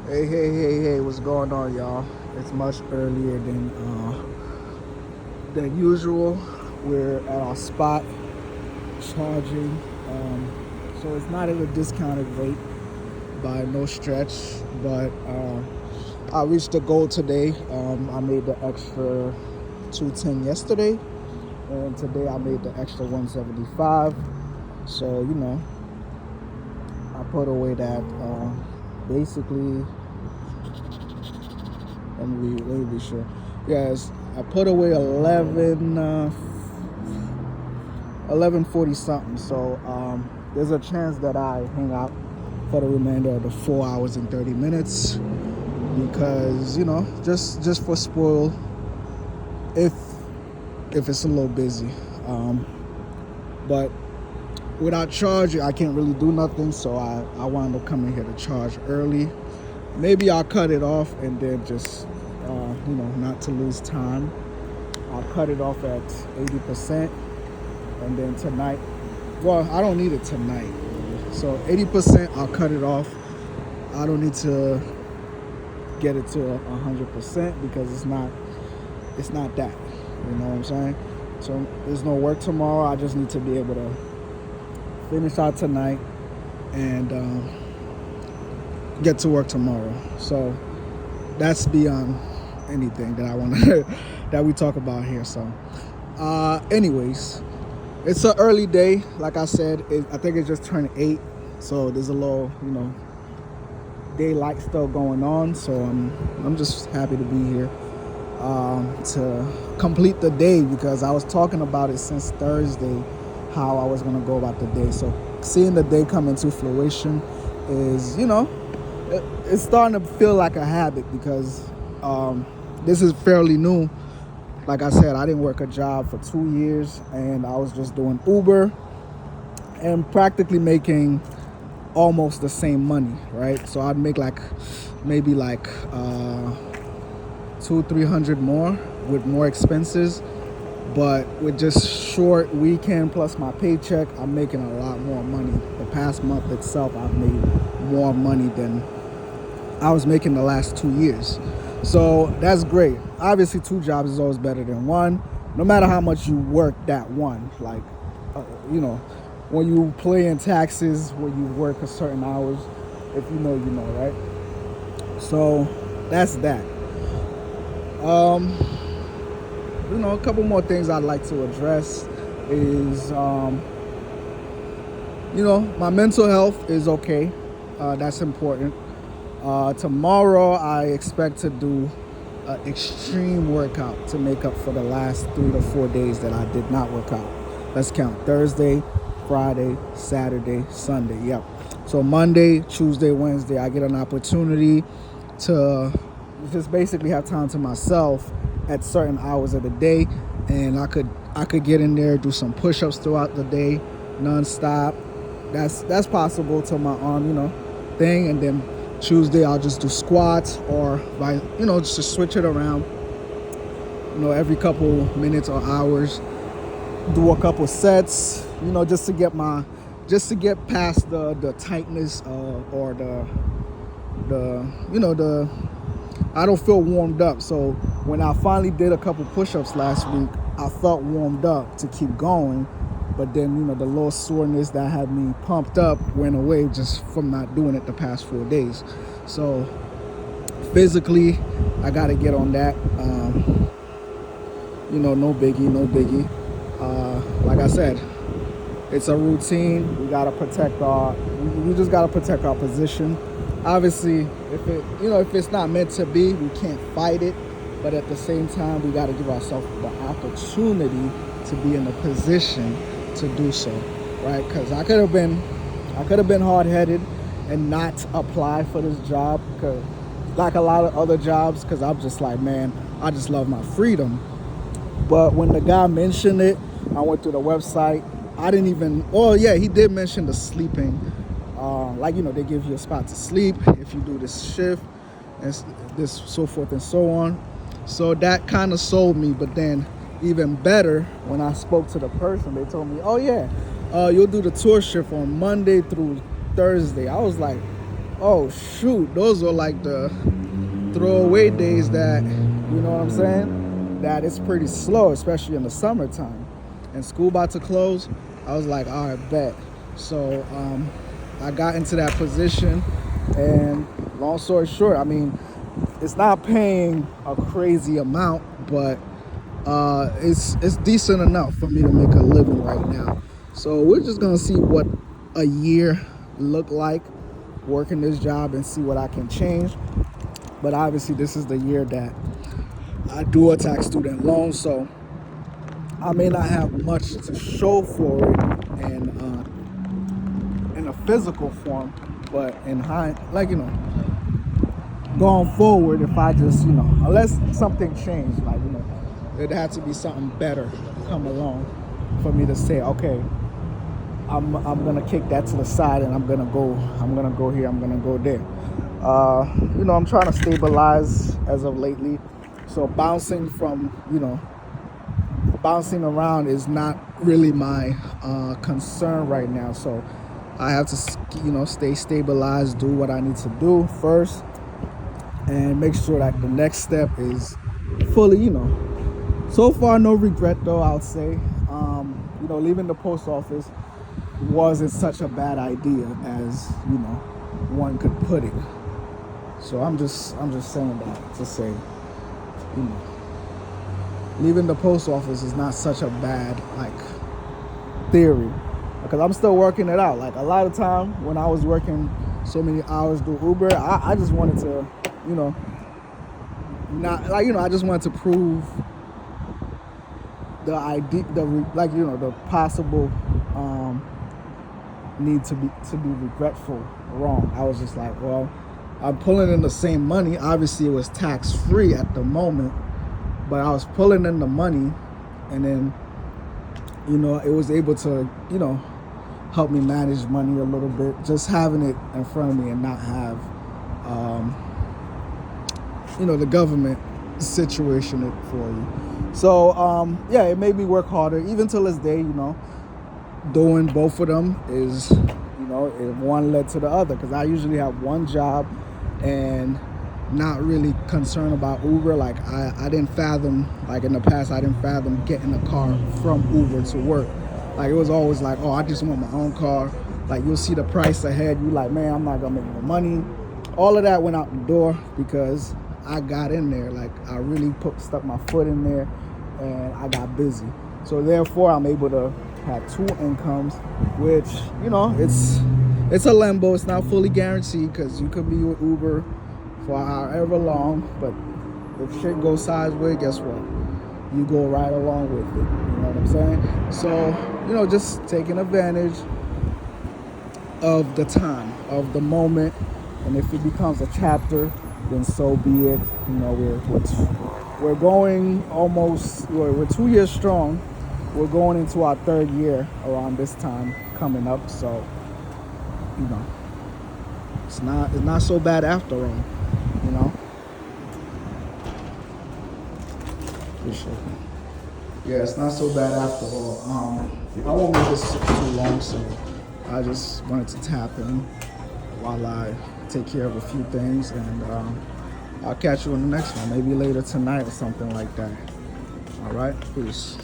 Hey, what's going on, y'all? It's much earlier than usual. We're at our spot charging, so it's not at a discounted rate by no stretch. But I reached the goal today. I made the extra 210 yesterday, and today I made the extra 175. So I put away that basically. Let me be sure. Yes, I put away 1140 something. So there's a chance that I hang out for the remainder of the 4 hours and 30 minutes because just for spoil if it's a little busy. But without charge, I can't really do nothing. So I wound up coming here to charge early. Maybe I'll cut it off and then just, not to lose time. I'll cut it off at 80%. And then tonight, well, I don't need it tonight. So 80%, I'll cut it off. I don't need to get it to 100% because it's not that. You know what I'm saying? So there's no work tomorrow. I just need to be able to finish out tonight and get to work tomorrow. So that's beyond anything that I want to that we talk about here. So anyways, it's an early day. Like I said, I think it just turned 8, so there's a little daylight still going on. So I'm just happy to be here to complete the day because I was talking about it since Thursday how I was going to go about the day. So seeing the day come into fruition is it's starting to feel like a habit because this is fairly new. Like I said, I didn't work a job for 2 years and I was just doing Uber and practically making almost the same money, right? So I'd make maybe 200-300 more with more expenses, but with just short weekend plus my paycheck, I'm making a lot more money. The past month itself, I've made more money than I was making the last 2 years. So that's great. Obviously, 2 jobs is always better than 1, no matter how much you work that one. Like, when you play in taxes, when you work a certain hours, if you know, right? So that's that. A couple more things I'd like to address is, my mental health is okay. That's important. Tomorrow, I expect to do an extreme workout to make up for the last 3 to 4 days that I did not work out. Let's count. Thursday, Friday, Saturday, Sunday. Yep. So Monday, Tuesday, Wednesday, I get an opportunity to just basically have time to myself at certain hours of the day, and I could get in there, do some push-ups throughout the day, nonstop. That's possible to my arm, thing, and then Tuesday I'll just do squats or just to switch it around. Every couple minutes or hours, do a couple sets. Just to get past the tightness or the I don't feel warmed up. So when I finally did a couple push-ups last week, I felt warmed up to keep going. But then, the little soreness that had me pumped up went away just from not doing it the past 4 days. So physically, I got to get on that. No biggie. Like I said, it's a routine. We got to we just got to protect our position. Obviously, if it's not meant to be, we can't fight it. But at the same time, we got to give ourselves the opportunity to be in a position to do so, right? Because I could have been hard-headed and not apply for this job, because like a lot of other jobs, because I'm just like, man, I just love my freedom. But when the guy mentioned it, I went through the website. I didn't even. Oh yeah, he did mention the sleeping. They give you a spot to sleep if you do this shift, and this so forth and so on. So that kind of sold me. But then, even better, when I spoke to the person, they told me, "Oh yeah, you'll do the tour shift on Monday through Thursday." I was like, Oh shoot, those are like the throwaway days that, you know what I'm saying? That it's pretty slow, especially in the summertime. And school about to close, I was like, all right, bet. So I got into that position, and long story short, I mean, it's not paying a crazy amount, but it's decent enough for me to make a living right now. So we're just gonna see what a year look like working this job and see what I can change. But obviously, this is the year that I do attack student loans, so I may not have much to show for it in a physical form, but in like going forward, if I just unless something changed, like it had to be something better come along for me to say, okay, I'm gonna kick that to the side and I'm gonna go here, I'm gonna go there. I'm trying to stabilize as of lately, so bouncing around is not really my concern right now. So I have to stay stabilized, do what I need to do first, and make sure that the next step is fully. So far, no regret though, I would say. Leaving the post office wasn't such a bad idea as one could put it. So I'm just saying that to say, leaving the post office is not such a bad theory, because I'm still working it out. Like a lot of time when I was working so many hours through Uber, I just wanted to, I just wanted to prove the idea, the possible need to be regretful wrong. I was just like, well, I'm pulling in the same money. Obviously, it was tax free at the moment, but I was pulling in the money, and then it was able to help me manage money a little bit, just having it in front of me and not have the government situation it for you. So it made me work harder, even till this day. Doing both of them is one led to the other, because I usually have one job and not really concerned about Uber. Like I didn't fathom, like in the past, I didn't fathom getting a car from Uber to work. Like it was always like, oh, I just want my own car. Like you'll see the price ahead, you like, man, I'm not gonna make no money. All of that went out the door because I got in there. Like I really stuck my foot in there, and I got busy. So therefore, I'm able to have two incomes, which it's a limbo. It's not fully guaranteed, because you could be with Uber for however long, but if shit goes sideways, guess what? You go right along with it. You know what I'm saying? So just taking advantage of the time, of the moment, and if it becomes a chapter, then so be it. We're going almost. We're 2 years strong. We're going into our third year around this time coming up. So it's not so bad after all. Yeah, it's not so bad after all. I won't make this too long, so I just wanted to tap in while I take care of a few things, and I'll catch you on the next one, maybe later tonight or something like that. All right, peace.